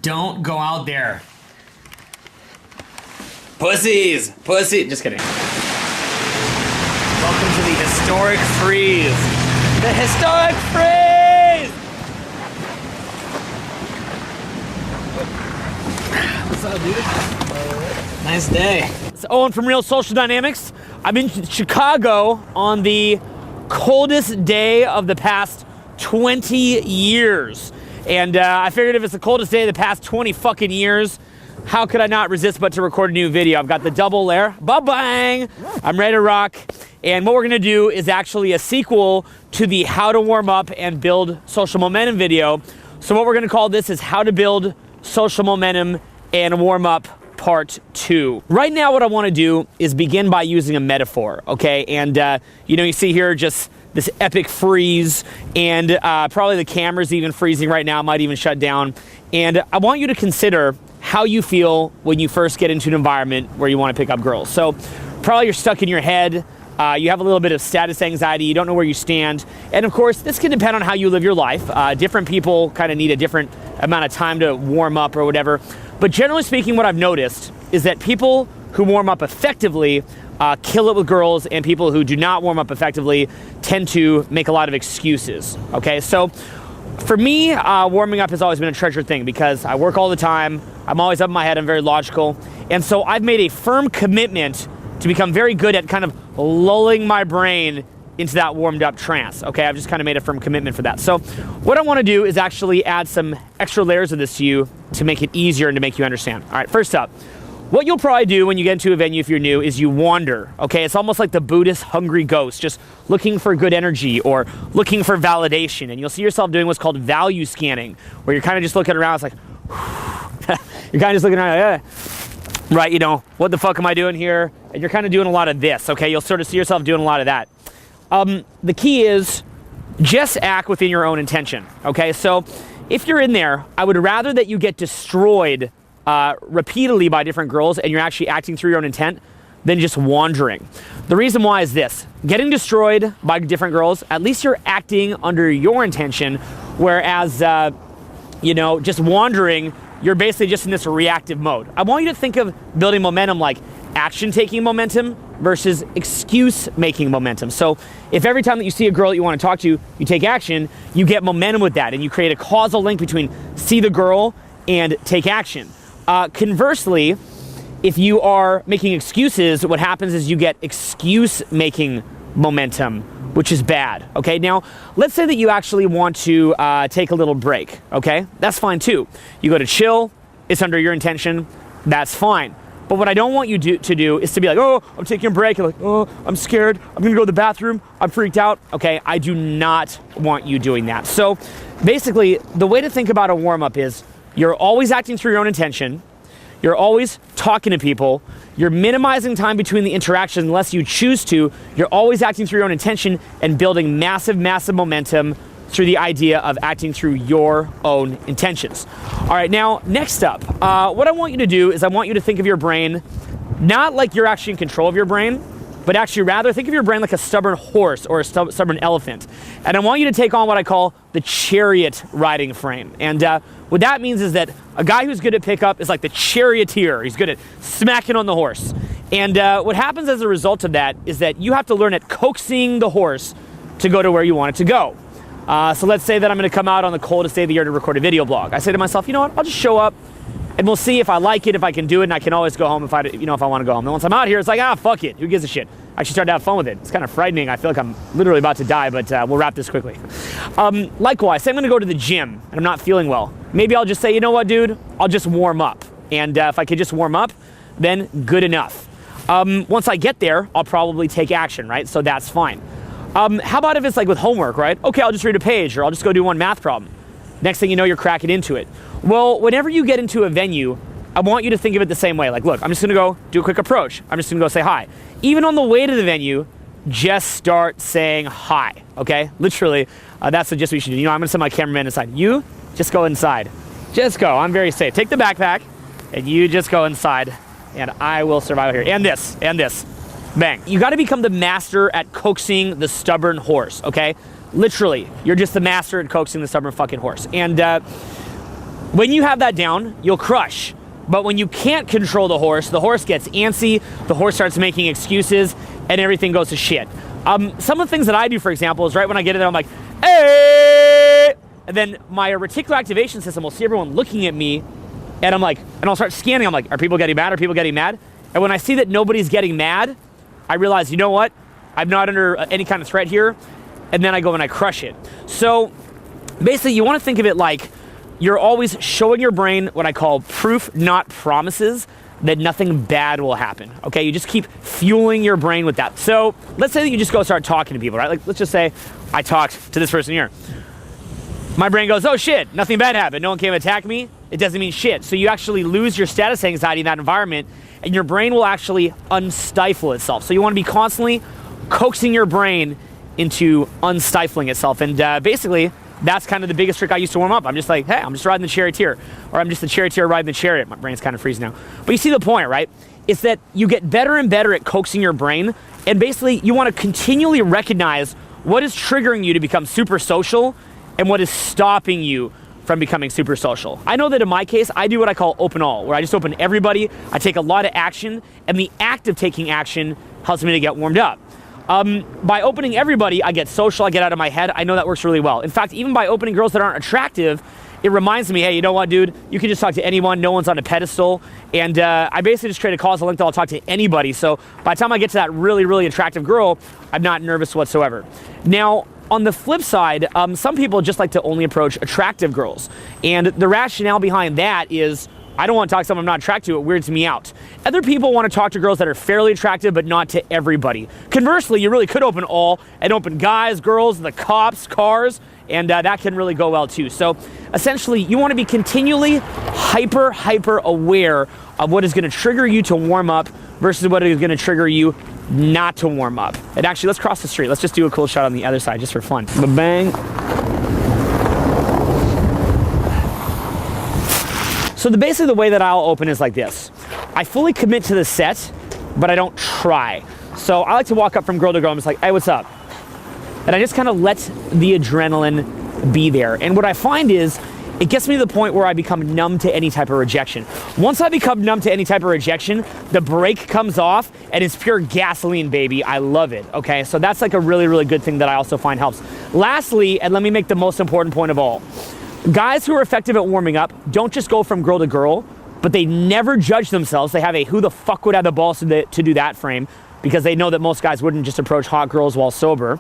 Don't go out there. Pussies! Pussy! Just kidding. Welcome to the historic freeze. The historic freeze! What's up, dude? Nice day. It's Owen from Real Social Dynamics. I'm in Chicago on the coldest day of the past 20 years. And I figured if it's the coldest day of the past 20 fucking years, how could I not resist but to record a new video? I've got the double layer, ba-bang! I'm ready to rock. And what we're gonna do is actually a sequel to the how to warm up and build social momentum video. So what we're gonna call this is how to build social momentum and warm up part 2. Right now what I wanna do is begin by using a metaphor, okay? And you see here just this epic freeze, and probably the camera's even freezing right now, might even shut down. And I want you to consider how you feel when you first get into an environment where you want to pick up girls. So probably you're stuck in your head, you have a little bit of status anxiety, you don't know where you stand. And of course, this can depend on how you live your life. Different people kind of need a different amount of time to warm up or whatever. But generally speaking, what I've noticed is that people who warm up effectively kill it with girls, and people who do not warm up effectively tend to make a lot of excuses, okay? So for me, warming up has always been a treasured thing because I work all the time, I'm always up in my head, I'm very logical, and so I've made a firm commitment to become very good at kind of lulling my brain into that warmed up trance, okay? I've just kind of made a firm commitment for that. So what I wanna do is actually add some extra layers of this to you to make it easier and to make you understand. All right, first up, what you'll probably do when you get into a venue if you're new is you wander, okay? It's almost like the Buddhist hungry ghost, just looking for good energy or looking for validation. And you'll see yourself doing what's called value scanning, where you're kind of just looking around, it's like, you're kind of just looking around, right, what the fuck am I doing here? And you're kind of doing a lot of this, okay? You'll sort of see yourself doing a lot of that. The key is just act within your own intention, okay? So if you're in there, I would rather that you get destroyed repeatedly by different girls and you're actually acting through your own intent than just wandering. The reason why is this: getting destroyed by different girls, at least you're acting under your intention, whereas just wandering, you're basically just in this reactive mode. I want you to think of building momentum like action taking momentum versus excuse making momentum. So if every time that you see a girl that you want to talk to, you take action, you get momentum with that and you create a causal link between see the girl and take action. Conversely, if you are making excuses, what happens is you get excuse-making momentum, which is bad, okay? Now, let's say that you actually want to take a little break, okay? That's fine too. You go to chill, it's under your intention, that's fine. But what I don't want you to do is to be like, oh, I'm taking a break, you're like, oh, I'm scared, I'm gonna go to the bathroom, I'm freaked out, okay? I do not want you doing that. So basically, the way to think about a warm-up is you're always acting through your own intention. You're always talking to people. You're minimizing time between the interactions unless you choose to. You're always acting through your own intention and building massive, massive momentum through the idea of acting through your own intentions. All right, now, next up, what I want you to do is I want you to think of your brain not like you're actually in control of your brain, but actually rather think of your brain like a stubborn horse or a stubborn elephant. And I want you to take on what I call the chariot riding frame. And what that means is that a guy who's good at pickup is like the charioteer. He's good at smacking on the horse. And what happens as a result of that is that you have to learn at coaxing the horse to go to where you want it to go. So let's say that I'm gonna come out on the coldest day of the year to record a video blog. I say to myself, you know what, I'll just show up and we'll see if I like it, if I can do it, and I can always go home if I want to go home. And once I'm out here, it's like, fuck it, who gives a shit? I actually started to have fun with it. It's kind of frightening. I feel like I'm literally about to die, but we'll wrap this quickly. Likewise, say I'm gonna go to the gym and I'm not feeling well. Maybe I'll just say, you know what, dude, I'll just warm up. And if I could just warm up, then good enough. Once I get there, I'll probably take action, right? So that's fine. How about if it's like with homework, right? Okay, I'll just read a page or I'll just go do one math problem. Next thing you know, you're cracking into it. Well, whenever you get into a venue, I want you to think of it the same way. Like, look, I'm just gonna go do a quick approach. I'm just gonna go say hi. Even on the way to the venue, just start saying hi, okay? Literally, that's what you should do. I'm gonna send my cameraman inside. You, just go inside. Just go, I'm very safe. Take the backpack, and you just go inside, and I will survive here. And this, bang. You gotta become the master at coaxing the stubborn horse, okay? Literally, you're just the master at coaxing the stubborn fucking horse. And When you have that down, you'll crush. But when you can't control the horse gets antsy, the horse starts making excuses, and everything goes to shit. Some of the things that I do, for example, is right when I get in there, I'm like, hey! And then my reticular activation system will see everyone looking at me, and I'm like, and I'll start scanning, I'm like, are people getting mad? Are people getting mad? And when I see that nobody's getting mad, I realize, you know what? I'm not under any kind of threat here, and then I go and I crush it. So basically, you want to think of it like you're always showing your brain what I call proof, not promises, that nothing bad will happen, okay? You just keep fueling your brain with that. So let's say that you just go start talking to people, right? Like, let's just say I talked to this person here. My brain goes, oh shit, nothing bad happened. No one came to attack me. It doesn't mean shit. So you actually lose your status anxiety in that environment, and your brain will actually unstifle itself. So you want to be constantly coaxing your brain into unstifling itself. And basically, that's kind of the biggest trick I used to warm up. I'm just like, hey, I'm just riding the charioteer, or I'm just the charioteer riding the chariot. My brain's kind of freezing now. But you see the point, right? It's that you get better and better at coaxing your brain, and basically you want to continually recognize what is triggering you to become super social and what is stopping you from becoming super social. I know that in my case, I do what I call open all, where I just open everybody, I take a lot of action, and the act of taking action helps me to get warmed up. By opening everybody, I get social, I get out of my head. I know that works really well. In fact, even by opening girls that aren't attractive, it reminds me, hey, you know what, dude? You can just talk to anyone. No one's on a pedestal. And I basically just create a causal link that I'll talk to anybody. So by the time I get to that really, really attractive girl, I'm not nervous whatsoever. Now, on the flip side, some people just like to only approach attractive girls. And the rationale behind that is, I don't want to talk to someone I'm not attracted to, it weirds me out. Other people want to talk to girls that are fairly attractive, but not to everybody. Conversely, you really could open all and open guys, girls, the cops, cars, and that can really go well too. So essentially, you want to be continually hyper aware of what is going to trigger you to warm up versus what is going to trigger you not to warm up. And actually, let's cross the street. Let's just do a cool shot on the other side just for fun. Ba-bang. So basically the way that I'll open is like this. I fully commit to the set, but I don't try. So I like to walk up from girl to girl. I'm just like, hey, what's up? And I just kind of let the adrenaline be there. And what I find is it gets me to the point where I become numb to any type of rejection. Once I become numb to any type of rejection, the brake comes off and it's pure gasoline, baby. I love it, okay? So that's like a really, really good thing that I also find helps. Lastly, and let me make the most important point of all, guys who are effective at warming up don't just go from girl to girl, but they never judge themselves. They have a who the fuck would have the balls to do that frame, because they know that most guys wouldn't just approach hot girls while sober.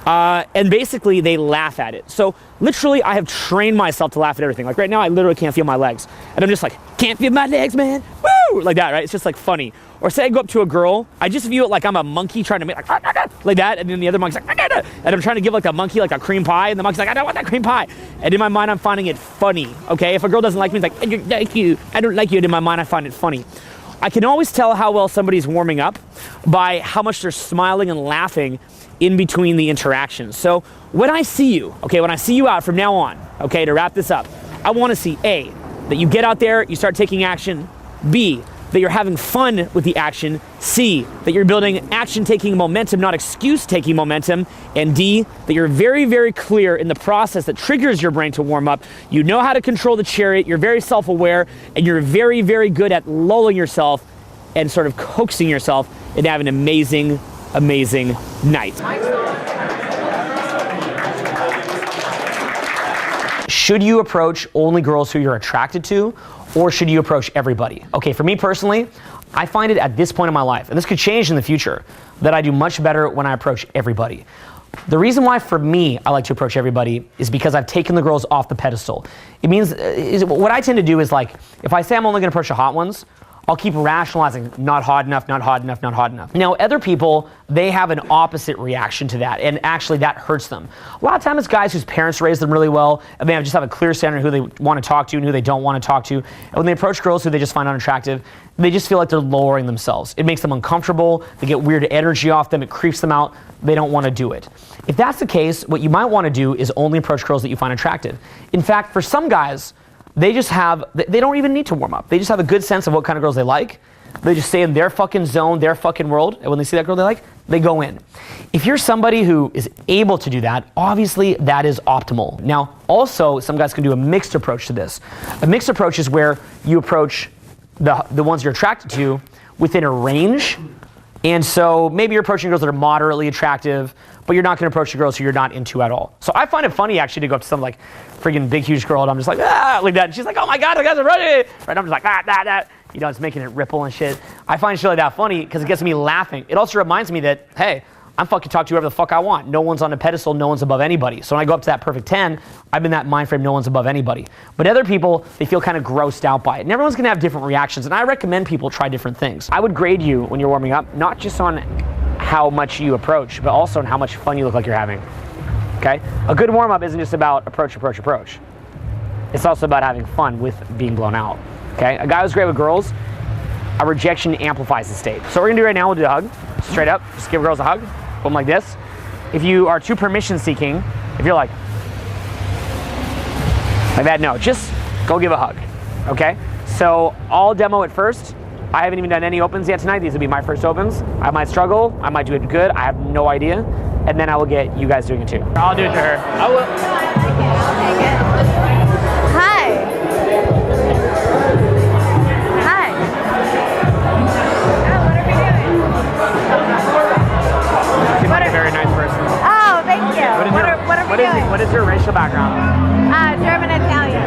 And basically they laugh at it. So literally I have trained myself to laugh at everything. Like right now I literally can't feel my legs. And I'm just like, can't feel my legs, man. Woo! Like that, right? It's just like funny. Or say I go up to a girl, I just view it like I'm a monkey trying to make like that. And then the other monkey's like, and I'm trying to give like the monkey like a cream pie. And the monkey's like, I don't want that cream pie. And in my mind, I'm finding it funny. Okay. If a girl doesn't like me, it's like, I don't like you. I don't like you. And in my mind, I find it funny. I can always tell how well somebody's warming up by how much they're smiling and laughing in between the interactions. So when I see you, okay, when I see you out from now on, okay, to wrap this up, I want to see A, that you get out there, you start taking action. B, that you're having fun with the action. C, that you're building action-taking momentum, not excuse-taking momentum. And D, that you're very, very clear in the process that triggers your brain to warm up. You know how to control the chariot, you're very self-aware, and you're very, very good at lulling yourself and sort of coaxing yourself into having an amazing, amazing night. Should you approach only girls who you're attracted to, or should you approach everybody? Okay, for me personally, I find it at this point in my life, and this could change in the future, that I do much better when I approach everybody. The reason why for me I like to approach everybody is because I've taken the girls off the pedestal. It means, what I tend to do is like, if I say I'm only gonna approach the hot ones, I'll keep rationalizing, not hot enough, not hot enough, not hot enough. Now, other people, they have an opposite reaction to that, and actually that hurts them. A lot of times it's guys whose parents raised them really well, and they just have a clear standard who they want to talk to and who they don't want to talk to. And when they approach girls who they just find unattractive, they just feel like they're lowering themselves. It makes them uncomfortable, they get weird energy off them, it creeps them out, they don't want to do it. If that's the case, what you might want to do is only approach girls that you find attractive. In fact, for some guys, they don't even need to warm up. They just have a good sense of what kind of girls they like. They just stay in their fucking zone, their fucking world, and when they see that girl they like, they go in. If you're somebody who is able to do that, obviously that is optimal. Now, also, some guys can do a mixed approach to this. A mixed approach is where you approach the ones you're attracted to within a range. And so maybe you're approaching girls that are moderately attractive, but you're not going to approach the girls who you're not into at all. So I find it funny actually to go up to some like friggin' big huge girl and I'm just like, like that. And she's like, oh my God, the guys are ready. Right? I'm just like, you know, it's making it ripple and shit. I find shit like that funny because it gets me laughing. It also reminds me that, hey, I'm fucking talking to whoever the fuck I want. No one's on a pedestal, no one's above anybody. So when I go up to that perfect 10, I'm in that mind frame, no one's above anybody. But other people, they feel kind of grossed out by it. And everyone's gonna have different reactions. And I recommend people try different things. I would grade you when you're warming up, not just on how much you approach, but also on how much fun you look like you're having, okay? A good warm up isn't just about approach. It's also about having fun with being blown out, okay? A guy who's great with girls, a rejection amplifies the state. So what we're gonna do right now, we'll do a hug, straight up, just give girls a hug, boom, like this. If you are too permission seeking, if you're like that, no, just go give a hug, okay? So I'll demo it first. I haven't even done any opens yet tonight. These will be my first opens. I might struggle, I might do it good, I have no idea. And then I will get you guys doing it too. I'll do it to her. I will. I'll take it. Hi. Hi. Oh, what are we doing? She's like a very nice person. Oh, thank you. What are we doing? What is your racial background? German Italian.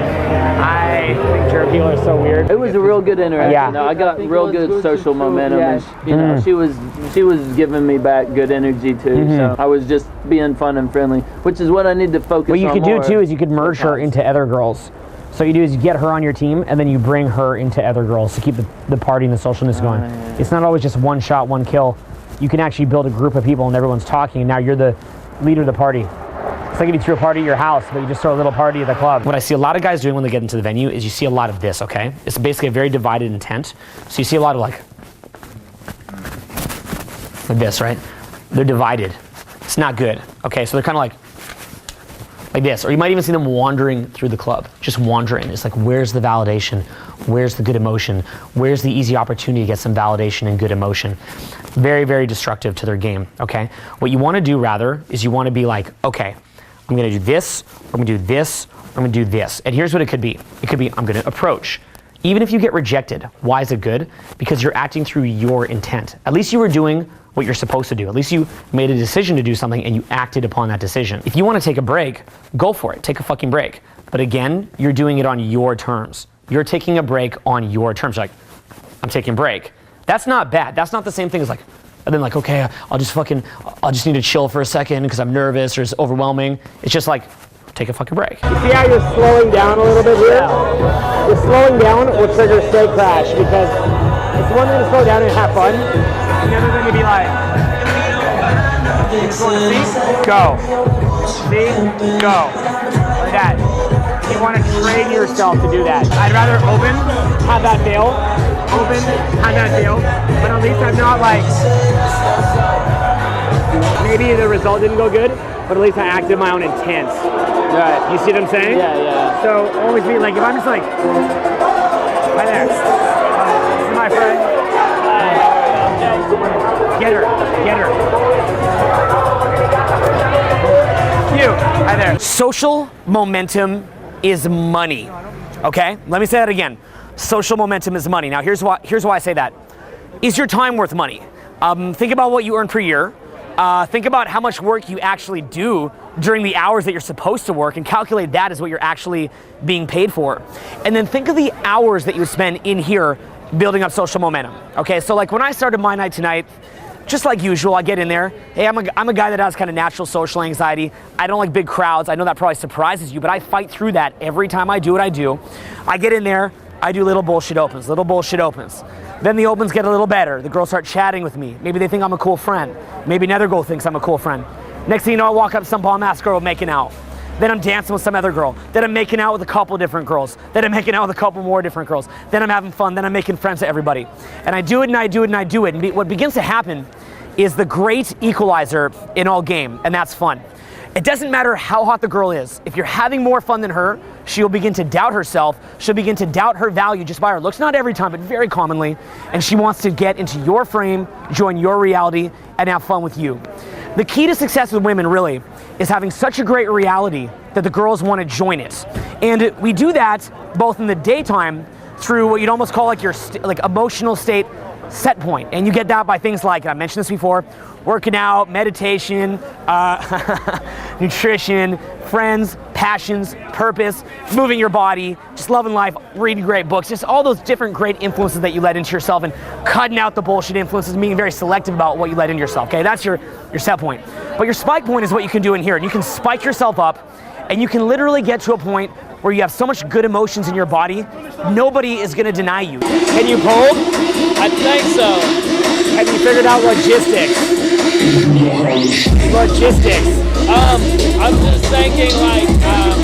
I think German people are so weird. It was a real good interaction. Yeah. No, I got real good social momentum. Yeah. And, you know, she was giving me back good energy too. So I was just being fun and friendly, which is what I need to focus on. What you could do more. too is you could merge her into other girls. So what you do is you get her on your team and then you bring her into other girls to keep the party and the socialness going. Yeah. It's not always just one shot, one kill. You can actually build a group of people and everyone's talking and now you're the leader of the party. It's like if you threw a party at your house, but you just throw a little party at the club. What I see a lot of guys doing when they get into the venue is you see a lot of this, okay? It's basically a very divided intent. So you see a lot of like this, right? They're divided. It's not good, okay? So they're kind of like this. Or you might even see them wandering through the club, just wandering. It's like, where's the validation? Where's the good emotion? Where's the easy opportunity to get some validation and good emotion? Very, very destructive to their game, okay? What you wanna do rather is you wanna be like, okay, I'm gonna do this, I'm gonna do this, I'm gonna do this. And here's what it could be. It could be, I'm gonna approach. Even if you get rejected, why is it good? Because you're acting through your intent. At least you were doing what you're supposed to do. At least you made a decision to do something and you acted upon that decision. If you wanna take a break, go for it, take a fucking break. But again, you're doing it on your terms. You're taking a break on your terms. You're like, I'm taking a break. That's not bad. That's not the same thing as like, and then like, okay, I'll just need to chill for a second because I'm nervous or it's overwhelming. It's just like, take a fucking break. You see how you're slowing down a little bit here? Yeah. You're slowing down will trigger state crash because it's one thing to slow down and have fun. And the other thing to be like, go. See? Go. Like that. You want to train yourself to do that. I'd rather open, have that fail, open, have that fail, but at least I'm not like, maybe the result didn't go good, but at least I acted my own intent. Right. You see what I'm saying? Yeah. So always be like, if I'm just like, hi there, this is my friend. Get her. You, hi there. Social momentum is money, okay? Let me say that again. Social momentum is money. Now here's why I say that. Is your time worth money? Think about what you earn per year. Think about how much work you actually do during the hours that you're supposed to work and calculate that as what you're actually being paid for. And then think of the hours that you spend in here building up social momentum. Okay, so like when I started my night tonight, just like usual, I get in there. Hey, I'm a guy that has kind of natural social anxiety. I don't like big crowds. I know that probably surprises you, but I fight through that every time I do what I do. I get in there, I do little bullshit opens. Then the opens get a little better. The girls start chatting with me. Maybe they think I'm a cool friend. Maybe another girl thinks I'm a cool friend. Next thing you know, I walk up to some bomb-ass girl making out. Then I'm dancing with some other girl. Then I'm making out with a couple different girls. Then I'm making out with a couple more different girls. Then I'm having fun. Then I'm making friends with everybody. And I do it and I do it and I do it. And what begins to happen is the great equalizer in all game, and that's fun. It doesn't matter how hot the girl is. If you're having more fun than her, she'll begin to doubt herself. She'll begin to doubt her value just by her looks. Not every time, but very commonly. And she wants to get into your frame, join your reality, and have fun with you. The key to success with women, really, is having such a great reality that the girls want to join it. And we do that both in the daytime through what you'd almost call like your emotional state set point. And you get that by things like, I mentioned this before, working out, meditation, nutrition, friends, passions, purpose, moving your body, just loving life, reading great books, just all those different great influences that you let into yourself, and cutting out the bullshit influences and being very selective about what you let into yourself, okay? That's your set point. But your spike point is what you can do in here. And you can spike yourself up, and you can literally get to a point where you have so much good emotions in your body, nobody is gonna deny you. Can you hold? I think so. Have you figured out logistics? Logistics. I'm just thinking like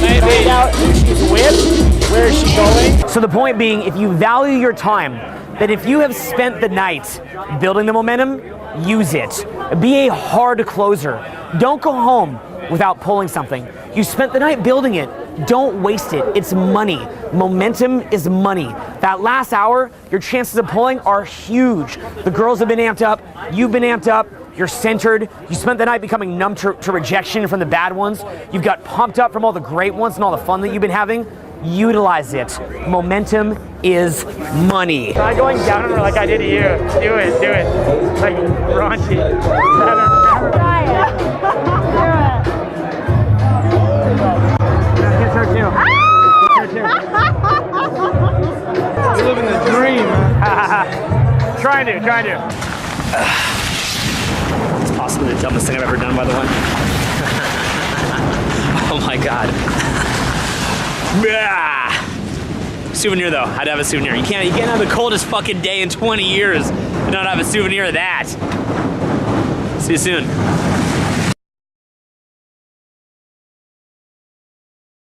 maybe Find out who she's with, where is she going? So the point being, if you value your time, then if you have spent the night building the momentum, use it. Be a hard closer. Don't go home without pulling something. You spent the night building it. Don't waste it. It's money. Momentum is money. That last hour, your chances of pulling are huge. The girls have been amped up. You've been amped up. You're centered. You spent the night becoming numb to rejection from the bad ones. You've got pumped up from all the great ones and all the fun that you've been having. Utilize it. Momentum is money. Try going down on her like I did to you. Do it. Do it. Like raunchy. Try it. Do it. Kiss her too. Kiss her too. you're living the dream, man. Trying to. It's possibly the dumbest thing I've ever done, by the way. Oh my God. Souvenir though, I'd have a souvenir. You can't have the coldest fucking day in 20 years and not have a souvenir of that. See you soon.